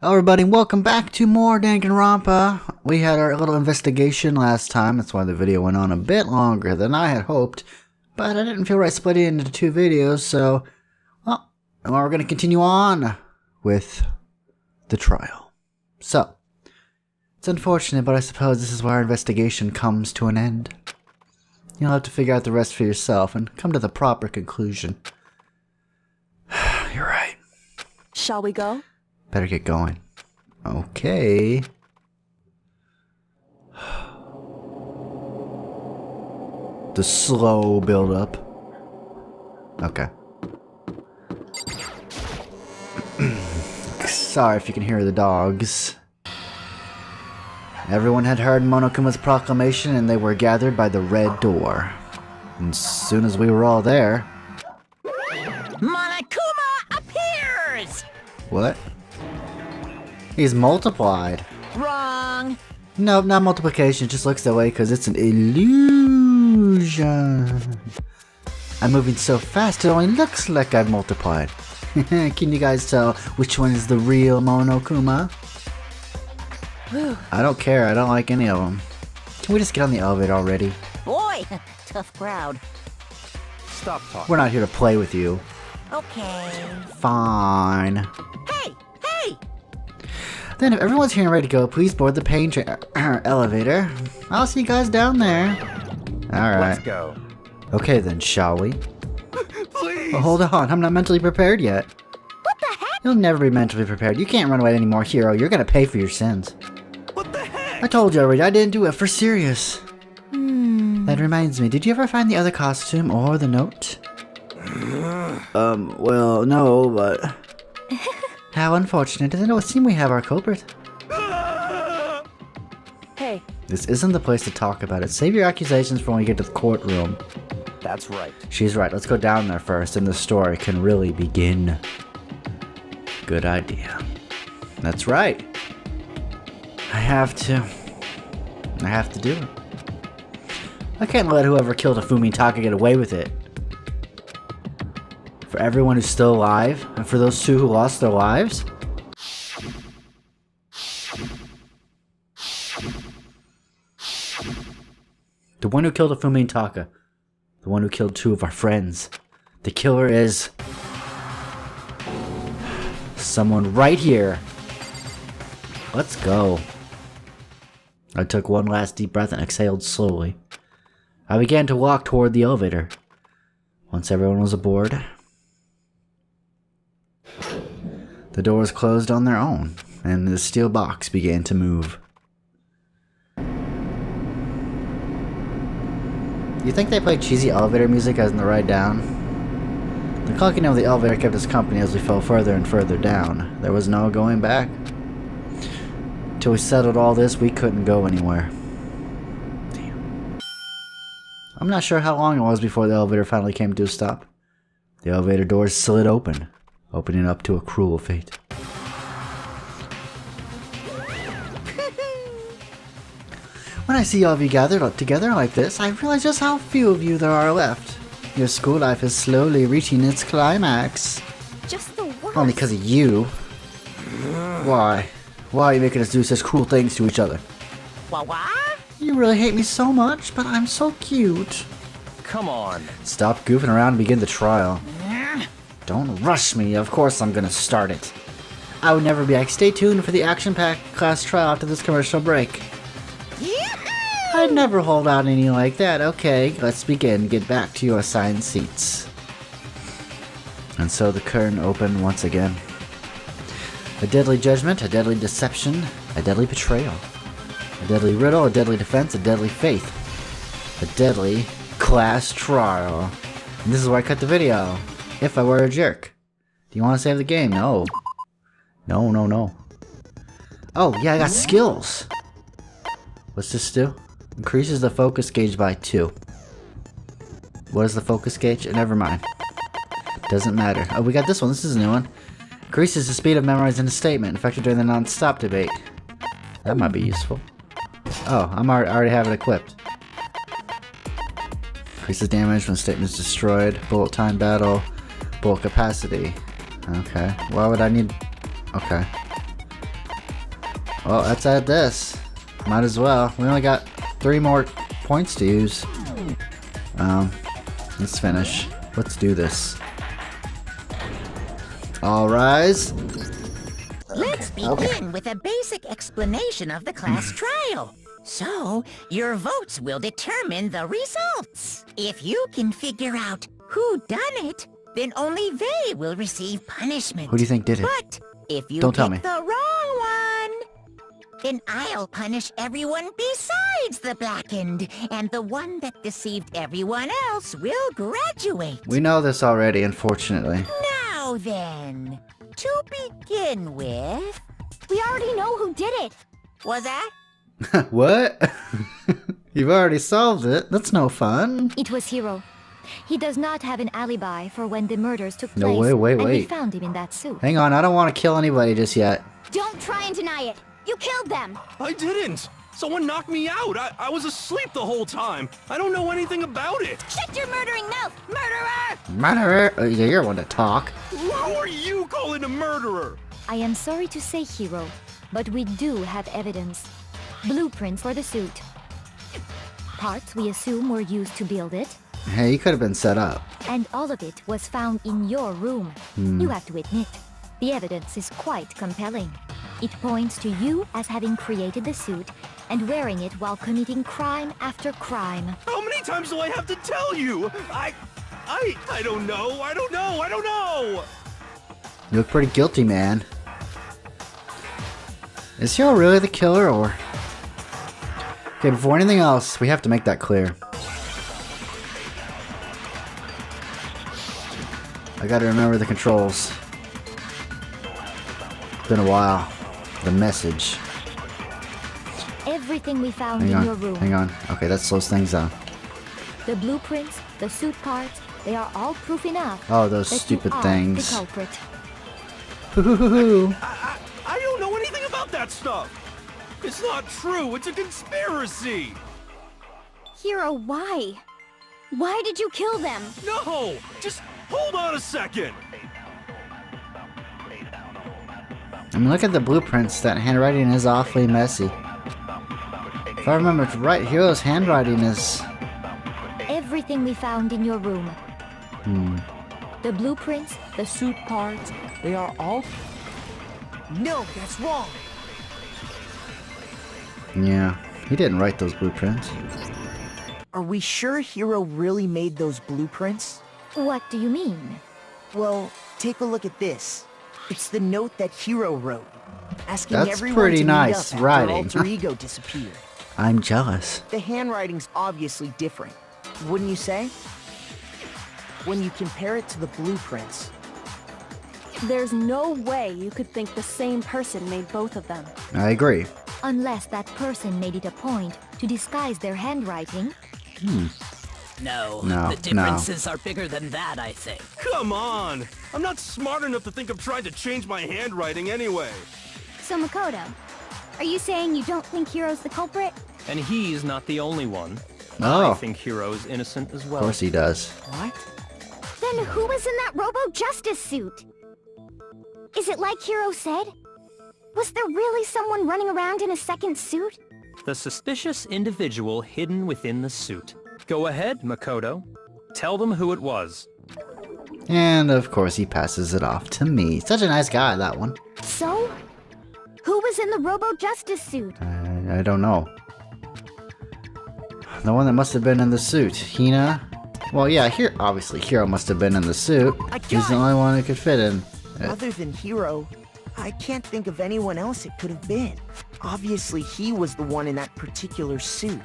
Hello everybody, welcome back to more Danganronpa. We had our little investigation last time, that's why the video went on a bit longer than I had hoped. But I didn't feel right splitting it into two videos, so... Well, we're going to continue on with the trial. So, it's unfortunate, but I suppose this is where our investigation comes to an end. You'll have to figure out the rest for yourself and come to the proper conclusion. You're right. Shall we go? Better get going. Okay. The slow build up. Okay. Sorry if you can hear the dogs. Everyone had heard Monokuma's proclamation and they were gathered by the red door. And as soon as we were all there... Monokuma appears! What? He's multiplied. Wrong. Nope, not multiplication. It just looks that way because it's an illusion. I'm moving so fast it only looks like I've multiplied. Can you guys tell which one is the real Monokuma? I don't care. I don't like any of them. Can we just get on the elevator already? Boy, tough crowd. Stop talking. We're not here to play with you. Okay. Fine. Hey! Hey! Then if everyone's here and ready to go, please board the pain elevator. I'll see you guys down there. Alright. Let's go. Okay then, shall we? Please! Well, hold on, I'm not mentally prepared yet. What the heck? You'll never be mentally prepared. You can't run away anymore, hero. You're gonna pay for your sins. What the heck? I told you already, I didn't do it for serious. That reminds me, did you ever find the other costume or the note? Well, no, but... How unfortunate. It would seem we have our culprit. Hey. This isn't the place to talk about it. Save your accusations for when we get to the courtroom. That's right. She's right. Let's go down there first, and the story can really begin. Good idea. That's right. I have to do it. I can't let whoever killed Fumitaka get away with it. For everyone who's still alive, and for those two who lost their lives? The one who killed Fumitaka. The one who killed two of our friends. The killer is... someone right here. Let's go. I took one last deep breath and exhaled slowly. I began to walk toward the elevator. Once everyone was aboard, the doors closed on their own, and the steel box began to move. You think they played cheesy elevator music as in the ride down? The clocking of the elevator kept us company as we fell further and further down. There was no going back. Till we settled all this, we couldn't go anywhere. Damn. I'm not sure how long it was before the elevator finally came to a stop. The elevator doors slid open, opening up to a cruel fate. When I see all of you gathered together like this, I realize just how few of you there are left. Your school life is slowly reaching its climax. Just the worst. Only because of you. Why? Why are you making us do such cruel things to each other? What? You really hate me so much, but I'm so cute. Come on. Stop goofing around and begin the trial. Don't rush me, of course I'm gonna start it. I would never be back. Stay tuned for the action-packed class trial after this commercial break. I'd never hold out any like that. Okay, let's begin. Get back to your assigned seats. And so the curtain opened once again. A deadly judgment, a deadly deception, a deadly betrayal. A deadly riddle, a deadly defense, a deadly faith. A deadly class trial. And this is where I cut the video. If I were a jerk. Do you want to save the game? No. No, no, no. Oh, yeah, I got skills. What's this do? Increases the focus gauge by 2. What is the focus gauge? Never mind. Doesn't matter. Oh, we got this one. This is a new one. Increases the speed of memorizing a statement, effective during the non-stop debate. That might be useful. Oh, I already have it equipped. Increases damage when the statement is destroyed. Bullet time battle. Bullet capacity. Okay. Why would I need... Okay. Well, that's at this. Might as well. We only got 3 more points to use. Let's finish. Let's do this. All rise. Let's begin with a basic explanation of the class trial. So, your votes will determine the results. If you can figure out who done it, then only they will receive punishment. Who do you think did it? But if you Don't tell pick me. the wrong one, then I'll punish everyone besides the blackened, and the one that deceived everyone else will graduate. We know this already, unfortunately. Now then, to begin with, We already know who did it. was that? What? You've already solved it. That's no fun. It was Hiro. He does not have an alibi for when the murders took No, place. wait. And we found him in that suit. Hang on, I don't want to kill anybody just yet. Don't try and deny it. You killed them. I didn't. Someone knocked me out. I was asleep the whole time. I don't know anything about it. Shut your murdering mouth, murderer! Murderer? Yeah, you're one to talk. Who are you calling a murderer? I am sorry to say, Hiro, but we do have evidence. Blueprints for the suit. Parts we assume were used to build it. Hey, you could have been set up. And all of it was found in your room. You have to admit, the evidence is quite compelling. It points to you as having created the suit and wearing it while committing crime after crime. How many times do I have to tell you? I don't know. I don't know. You look pretty guilty, man. Is Hiro really the killer, or... Okay, before anything else, we have to make that clear. I gotta remember the controls. It's been a while. The message. Everything we found Hang in your on, room. hang on. Okay, that slows things down. The blueprints, the suit parts, they are all proof enough. Oh, those that stupid you are things. the culprit. Hoo-hoo-hoo-hoo. I don't know anything about that stuff. It's not true. It's a conspiracy. Hiro, why? Why did you kill them? No, just hold on a second. I mean, look at the blueprints. That handwriting is awfully messy. If I remember right, Hiro's handwriting is... Everything we found in your room. The blueprints, the suit parts, they are all... No, that's wrong. Yeah, he didn't write those blueprints. Are we sure Hiro really made those blueprints? What do you mean? Well, take a look at this. It's the note that Hiro wrote, asking That's everyone pretty to nice meet up after writing. alter ego disappeared. I'm jealous. The handwriting's obviously different, wouldn't you say? When you compare it to the blueprints. There's no way you could think the same person made both of them. I agree. Unless that person made it a point to disguise their handwriting. No, No, the differences are bigger than that, I think. Come on. I'm not smart enough to think of trying to change my handwriting anyway. So Makoto, are you saying you don't think Hiro's the culprit? And he's not the only one. Oh, I think Hiro's innocent as of well. course he does. What? Then who was in that Robo-Justice suit? Is it like Hiro said? Was there really someone running around in a second suit? The suspicious individual hidden within the suit. Go ahead, Makoto. Tell them who it was. And of course he passes it off to me. Such a nice guy, that one. So? Who was in the Robo-Justice suit? I don't know. The one that must have been in the suit. Hina? Well, yeah, here obviously Hiro must have been in the suit. He's the only one who could fit in. Other than Hiro, I can't think of anyone else it could have been. Obviously, he was the one in that particular suit.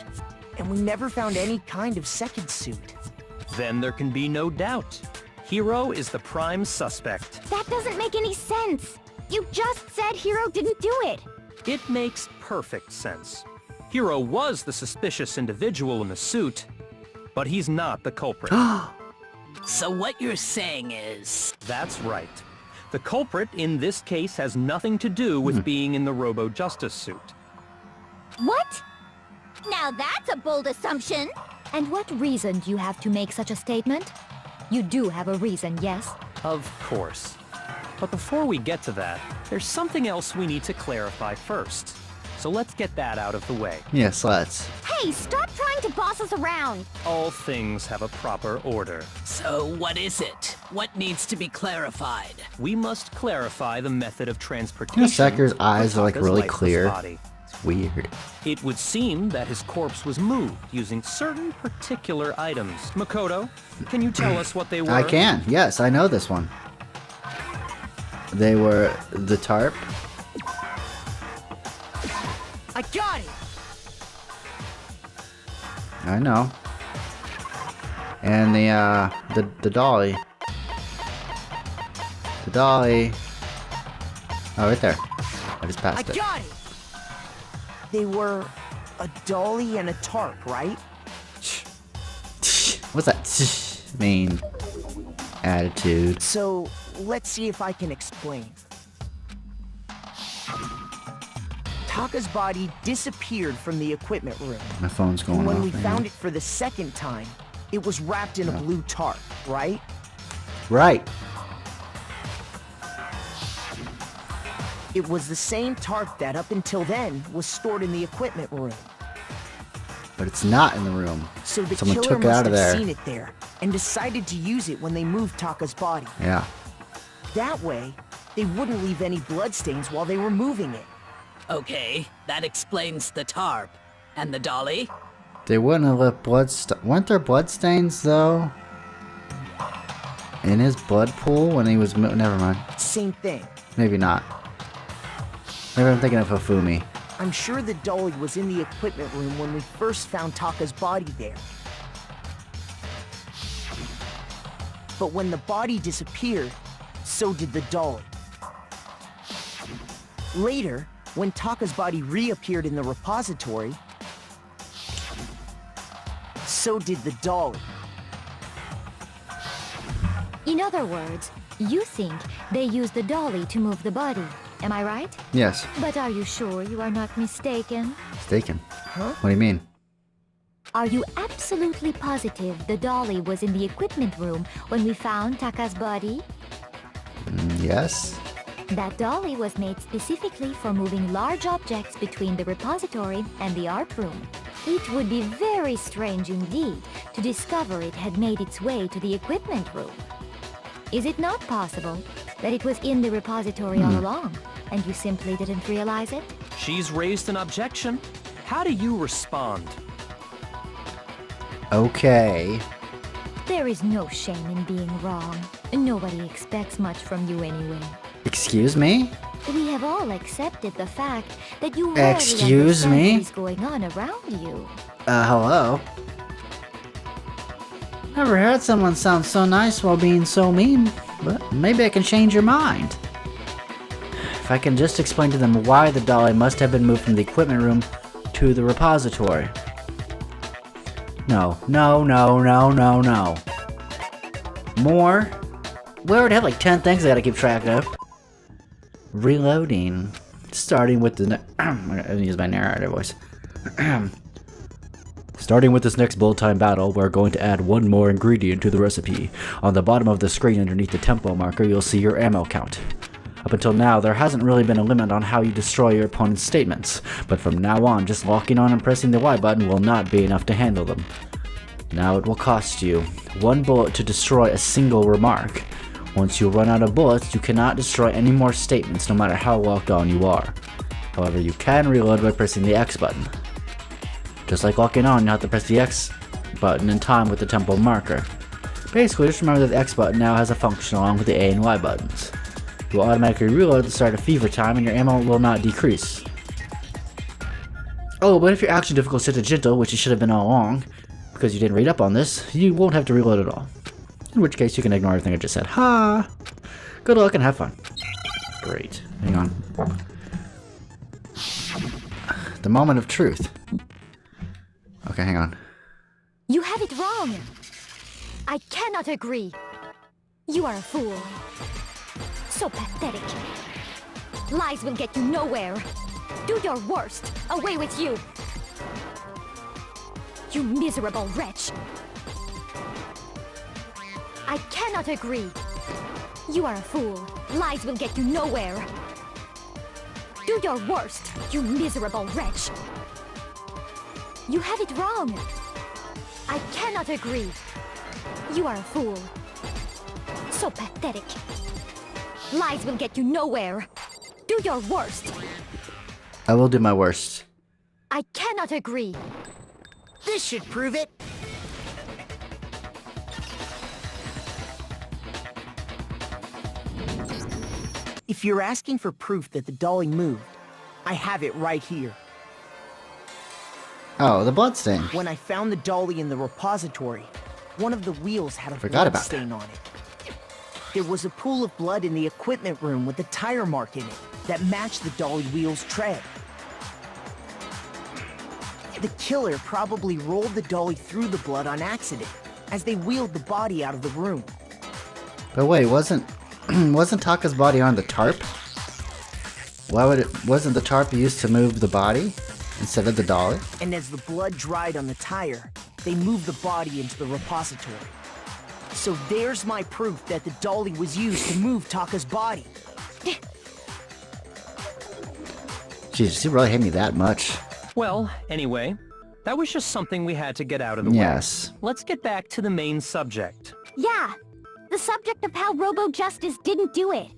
And we never found any kind of second suit. Then there can be no doubt. Hiro is the prime suspect. That doesn't make any sense. You just said Hiro didn't do it. It makes perfect sense. Hiro was the suspicious individual in the suit, but he's not the culprit. So what you're saying is... That's right. The culprit in this case has nothing to do with being in the Robo-Justice suit. What? Now that's a bold assumption. And what reason do you have to make such a statement? You do have a reason, yes? Of course. But before we get to that, there's something else we need to clarify first. So let's get that out of the way. Yes, let's. Hey, stop trying to boss us around! All things have a proper order. So what is it? What needs to be clarified? We must clarify the method of transportation. You know, Sekir's for eyes are like Taka's really lifeless clear. body. It's weird. It would seem that his corpse was moved using certain particular items. Makoto, can you tell us what they were? I can. Yes, I know this one. They were the tarp. I got it! I know. And the dolly. The dolly. Oh, right there. I just I passed it. got it! They were a dolly and a tarp, right? What's that mean? Attitude. So, let's see if I can explain. Taka's body disappeared from the equipment room. My phone's going When off. we right found now. it for the second time, it was wrapped in a blue tarp, right? Right. It was the same tarp that, up until then, was stored in the equipment room. But it's not in the room. So the Someone killer took it must out of have there. seen it there, and decided to use it when they moved Taka's body. Yeah. That way, they wouldn't leave any bloodstains while they were moving it. Okay, that explains the tarp. And the dolly? They wouldn't have left weren't there bloodstains though? In his blood pool when he was never mind. Same thing. Maybe not. Maybe I'm thinking of Hifumi. I'm sure the dolly was in the equipment room when we first found Taka's body there. But when the body disappeared, so did the dolly. Later, when Taka's body reappeared in the repository, so did the dolly. In other words, you think they used the dolly to move the body. Am I right? Yes. But are you sure you are not mistaken? Mistaken. Huh? What do you mean? Are you absolutely positive the dolly was in the equipment room when we found Taka's body? Yes. That dolly was made specifically for moving large objects between the repository and the art room. It would be very strange indeed to discover it had made its way to the equipment room. Is it not possible that it was in the repository all along, and you simply didn't realize it? She's raised an objection. How do you respond? Okay. There is no shame in being wrong. Nobody expects much from you anyway. Excuse me? We have all accepted the fact that you rarely Excuse understand me? what is going on around you. Hello? Never heard someone sound so nice while being so mean, but maybe I can change your mind. If I can just explain to them why the dolly must have been moved from the equipment room to the repository. No. More? We already have like 10 things I gotta keep track of. Reloading. Starting with the I'm gonna use my narrator voice. Starting with this next bullet time battle, we're going to add one more ingredient to the recipe. On the bottom of the screen underneath the tempo marker, you'll see your ammo count. Up until now, there hasn't really been a limit on how you destroy your opponent's statements, but from now on, just locking on and pressing the Y button will not be enough to handle them. Now it will cost you 1 bullet to destroy a single remark. Once you run out of bullets, you cannot destroy any more statements no matter how locked on you are. However, you can reload by pressing the X button. Just like locking on, you have to press the X button in time with the tempo marker. Basically, just remember that the X button now has a function along with the A and Y buttons. You will automatically reload at the start of fever time and your ammo will not decrease. Oh, but if your action difficulty is set to gentle, which it should have been all along, because you didn't read up on this, you won't have to reload at all. In which case, you can ignore everything I just said. Ha! Good luck and have fun. Great. Hang on. The moment of truth. Okay, hang on. You have it wrong! I cannot agree. You are a fool. So pathetic. Lies will get you nowhere. Do your worst. Away with you. You miserable wretch. I cannot agree. You are a fool. Lies will get you nowhere. Do your worst, you miserable wretch. You have it wrong. I cannot agree. You are a fool. So pathetic. Lies will get you nowhere. Do your worst. I will do my worst. I cannot agree. This should prove it. If you're asking for proof that the dolly moved, I have it right here. Oh, the bloodstain. When I found the dolly in the repository, one of the wheels had a Forgot about bloodstain on it. There was a pool of blood in the equipment room with a tire mark in it that matched the dolly wheel's tread. The killer probably rolled the dolly through the blood on accident as they wheeled the body out of the room. But wait, wasn't Taka's body on the tarp? Wasn't the tarp used to move the body instead of the dolly? And as the blood dried on the tire, they moved the body into the repository. So there's my proof that the dolly was used to move Taka's body. Jesus, you really hate me that much. Well, anyway, that was just something we had to get out of the way. Yes. Let's get back to the main subject. Yeah, the subject of how Robo-Justice didn't do it.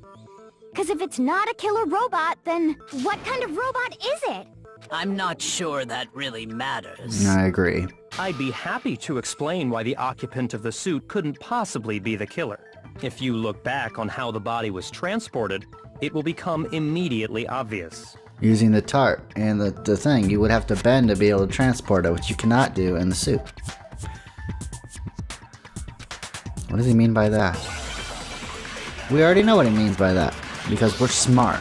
Because if it's not a killer robot, then what kind of robot is it? I'm not sure that really matters. I agree. I'd be happy to explain why the occupant of the suit couldn't possibly be the killer. If you look back on how the body was transported, it will become immediately obvious. Using the tarp and the thing, you would have to bend to be able to transport it, which you cannot do in the suit. What does he mean by that? We already know what he means by that, because we're smart.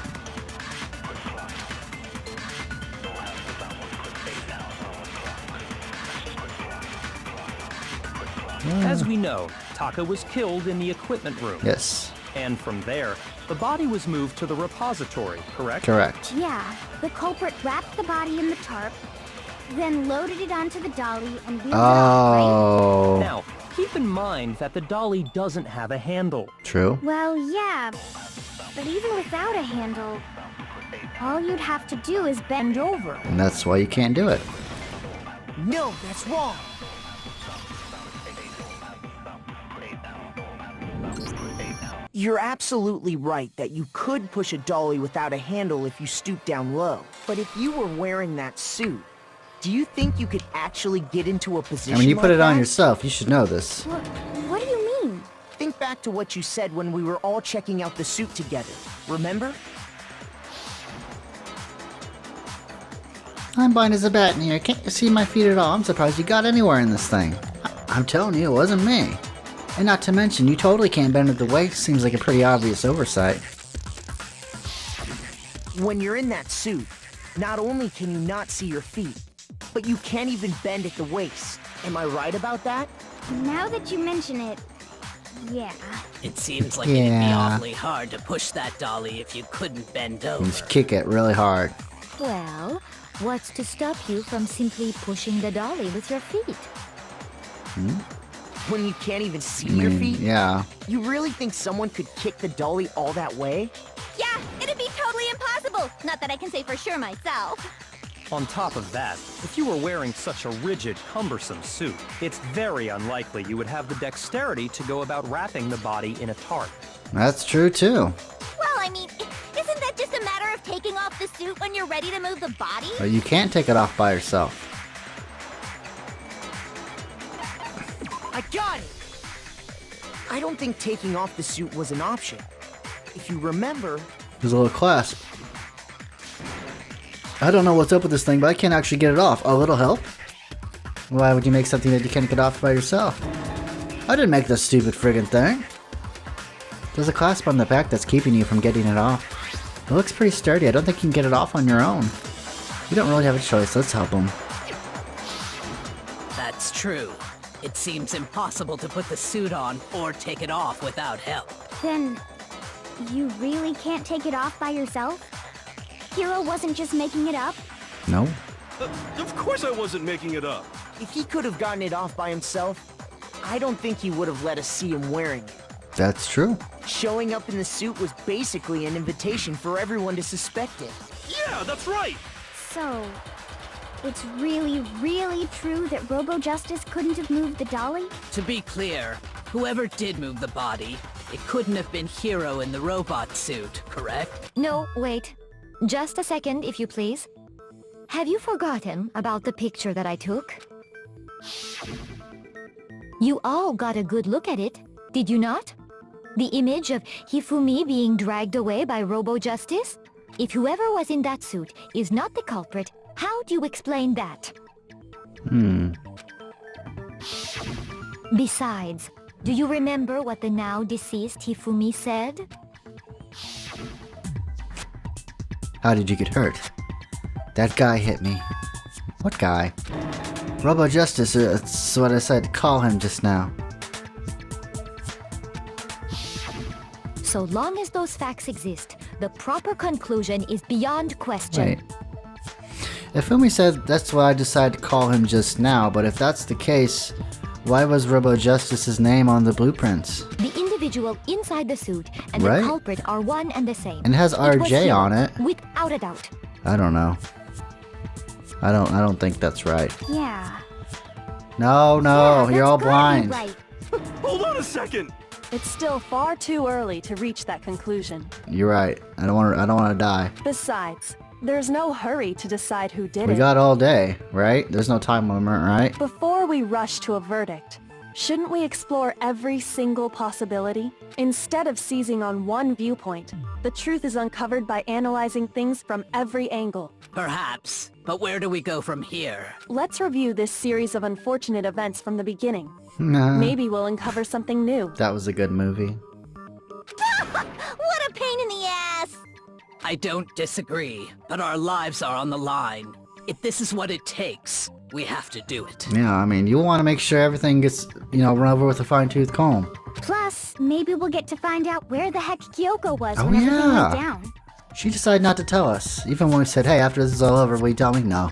As we know, Taka was killed in the equipment room. Yes. And from there, the body was moved to the repository, correct? Correct. Yeah, the culprit wrapped the body in the tarp, then loaded it onto the dolly and wheeled it off, Oh. Now, keep in mind that the dolly doesn't have a handle. True. right? Well, yeah, but even without a handle, all you'd have to do is bend over. And that's why you can't do it. No, that's wrong. You're absolutely right that you could push a dolly without a handle if you stoop down low. But if you were wearing that suit, do you think you could actually get into a position I mean, you put like it on that? yourself. You should know this. What do you mean? Think back to what you said when we were all checking out the suit together. Remember? I'm blind as a bat in here. Can't you see my feet at all? I'm surprised you got anywhere in this thing. I'm telling you, it wasn't me. And not to mention, you totally can't bend at the waist. Seems like a pretty obvious oversight. When you're in that suit, not only can you not see your feet, but you can't even bend at the waist. Am I right about that? Now that you mention it, yeah. It seems like it'd be Yeah. awfully hard to push that dolly if you couldn't bend over. Just kick it really hard. Well, what's to stop you from simply pushing the dolly with your feet? When you can't even see your feet? Yeah. You really think someone could kick the dolly all that way? Yeah, it'd be totally impossible. Not that I can say for sure myself. On top of that, if you were wearing such a rigid, cumbersome suit, it's very unlikely you would have the dexterity to go about wrapping the body in a tarp. That's true, too. Well, I mean, isn't that just a matter of taking off the suit when you're ready to move the body? But you can't take it off by yourself. I got it! I don't think taking off the suit was an option. If you remember, There's a little clasp. I don't know what's up with this thing, but I can't actually get it off. A little help? Why would you make something that you can't get off by yourself? I didn't make this stupid friggin' thing. There's a clasp on the back that's keeping you from getting it off. It looks pretty sturdy. I don't think you can get it off on your own. You don't really have a choice. Let's help him. That's true. It seems impossible to put the suit on or take it off without help. Then, you really can't take it off by yourself? Hero wasn't just making it up? No? Of course I wasn't making it up. if he could have gotten it off by himself, I don't think he would have let us see him wearing it. That's true. Showing up in the suit was basically an invitation for everyone to suspect it. Yeah, that's right! So, it's really, really true that Robo-Justice couldn't have moved the dolly? To be clear, whoever did move the body, it couldn't have been Hiro in the robot suit, correct? No, wait. Just a second, if you please. Have you forgotten about the picture that I took? You all got a good look at it, did you not? The image of Hifumi being dragged away by Robo-Justice? If whoever was in that suit is not the culprit, how do you explain that? Besides, do you remember what the now deceased Hifumi said? How did you get hurt? That guy hit me. What guy? Robo-Justice, that's what I said to call him just now. So long as those facts exist, the proper conclusion is beyond question. Wait. Ifumi said that's why I decided to call him just now, but if that's the case, why was Robo-Justice's name on the blueprints? The individual inside the suit and Right? the culprit are one and the same. And it has was RJ him, on it. Without a doubt. I don't know. I don't think that's right. Yeah. No, Yeah, you're all that's gotta be blind. right. Hold on a second! It's still far too early to reach that conclusion. You're right. I don't want to die. Besides, there's no hurry to decide who did We it. got all day, right? There's no time limit, right? Before we rush to a verdict, shouldn't we explore every single possibility? Instead of seizing on one viewpoint, the truth is uncovered by analyzing things from every angle. Perhaps, but where do we go from here? Let's review this series of unfortunate events from the beginning. Nah, Maybe we'll uncover something new. that was a good movie. What a pain in the ass! I don't disagree, but our lives are on the line. If this is what it takes, we have to do it. Yeah, I mean, you want to make sure everything gets, run over with a fine-tooth comb. Plus, maybe we'll get to find out where the heck Kyoko was Oh, when everything yeah. went down. She decided not to tell us. Even when we said, hey, after this is all over, will you tell me? No.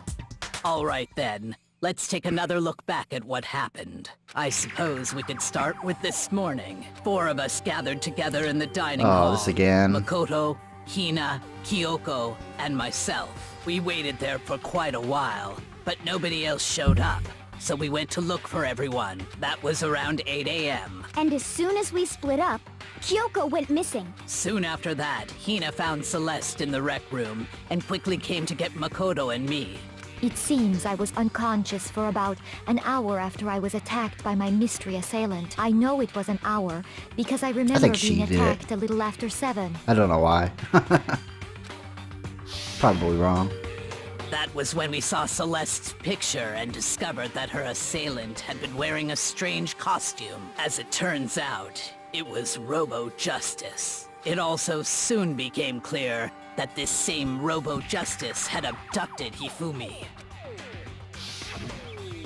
All right then, let's take another look back at what happened. I suppose we could start with this morning. 4 of us gathered together in the dining hall. Oh, this again. Makoto, Hina, Kyoko, and myself. We waited there for quite a while, but nobody else showed up. So we went to look for everyone. That was around 8 a.m. And as soon as we split up, Kyoko went missing. Soon after that, Hina found Celeste in the rec room and quickly came to get Makoto and me. It seems I was unconscious for about an hour after I was attacked by my mystery assailant. I know it was an hour because I remember think she being did. attacked a little after 7. I don't know why. Probably wrong. That was when we saw Celeste's picture and discovered that her assailant had been wearing a strange costume. As it turns out, it was Robo-Justice. It also soon became clear that this same Robo-Justice had abducted Hifumi.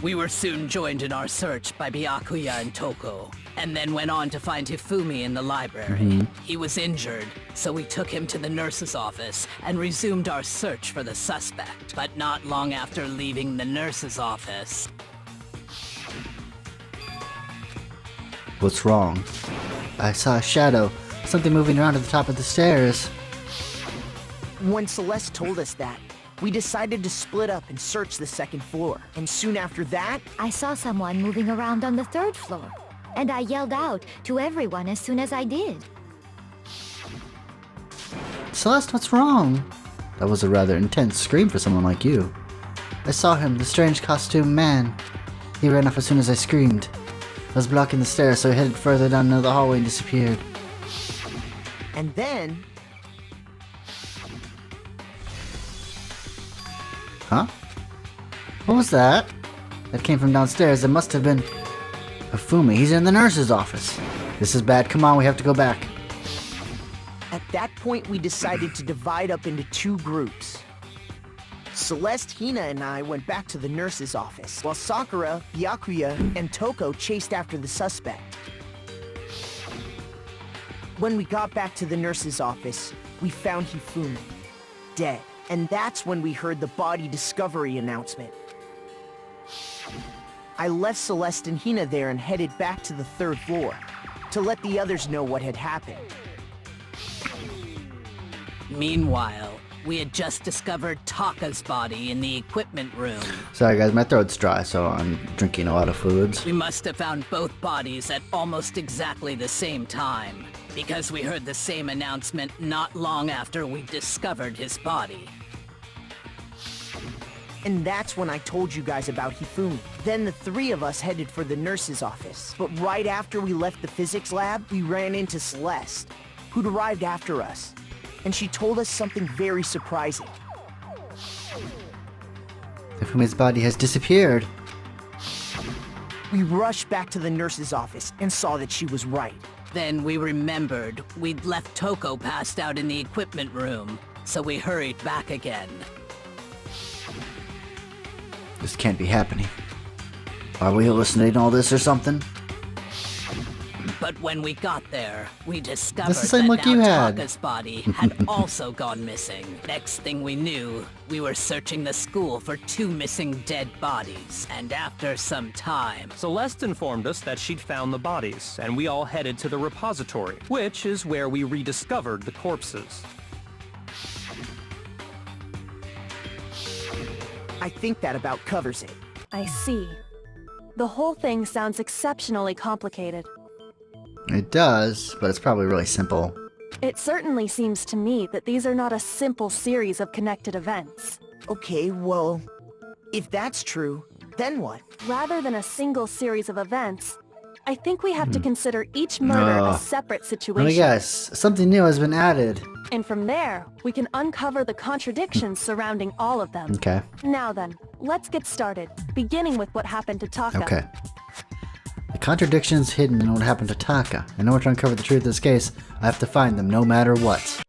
We were soon joined in our search by Byakuya and Toko, and then went on to find Hifumi in the library. He was injured, so we took him to the nurse's office and resumed our search for the suspect. But not long after leaving the nurse's office, What's wrong? I saw a shadow. Something moving around at the top of the stairs. When Celeste told us that, we decided to split up and search the second floor. And soon after that, I saw someone moving around on the 3rd floor, and I yelled out to everyone as soon as I did. Celeste, what's wrong? That was a rather intense scream for someone like you. I saw him, the strange costume man. He ran off as soon as I screamed. I was blocking the stairs, so he headed further down into the hallway and disappeared. and then, Huh? What was that? That came from downstairs. It must have been Hifumi. He's in the nurse's office. This is bad. Come on, we have to go back. at that point we decided to divide up into 2 groups. Celeste, Hina, and I went back to the nurse's office, while Sakura, Byakuya, and Toko chased after the suspect. When we got back to the nurse's office, we found Hifumi, dead. And that's when we heard the body discovery announcement. I left Celeste and Hina there and headed back to the 3rd floor, to let the others know what had happened. meanwhile, We had just discovered Taka's body in the equipment room. Sorry guys, my throat's dry, so I'm drinking a lot of foods. We must have found both bodies at almost exactly the same time, because we heard the same announcement not long after we discovered his body. And that's when I told you guys about Hifumi. Then the three of us headed for the nurse's office. But right after we left the physics lab, we ran into Celeste, who'd arrived after us. And she told us something very surprising. Hifumi's body has disappeared. We rushed back to the nurse's office and saw that she was right. Then we remembered we'd left Toko passed out in the equipment room, so we hurried back again. This can't be happening. Are we hallucinating all this or something? But when we got there, we discovered That's the same that look you now had. Taka's body had also gone missing. Next thing we knew, we were searching the school for 2 missing dead bodies. And after some time, Celeste informed us that she'd found the bodies, and we all headed to the repository, which is where we rediscovered the corpses. I think that about covers it. I see. The whole thing sounds exceptionally complicated. It does, but it's probably really simple. It certainly seems to me that these are not a simple series of connected events. Okay, well, if that's true, then what? Rather than a single series of events, I think we have to consider each murder a separate situation. Let me guess. Something new has been added. And from there, we can uncover the contradictions surrounding all of them. Okay. Now then, let's get started, beginning with what happened to Taka. Okay. The contradictions hidden in what happened to Taka. In order to uncover the truth of this case, I have to find them no matter what.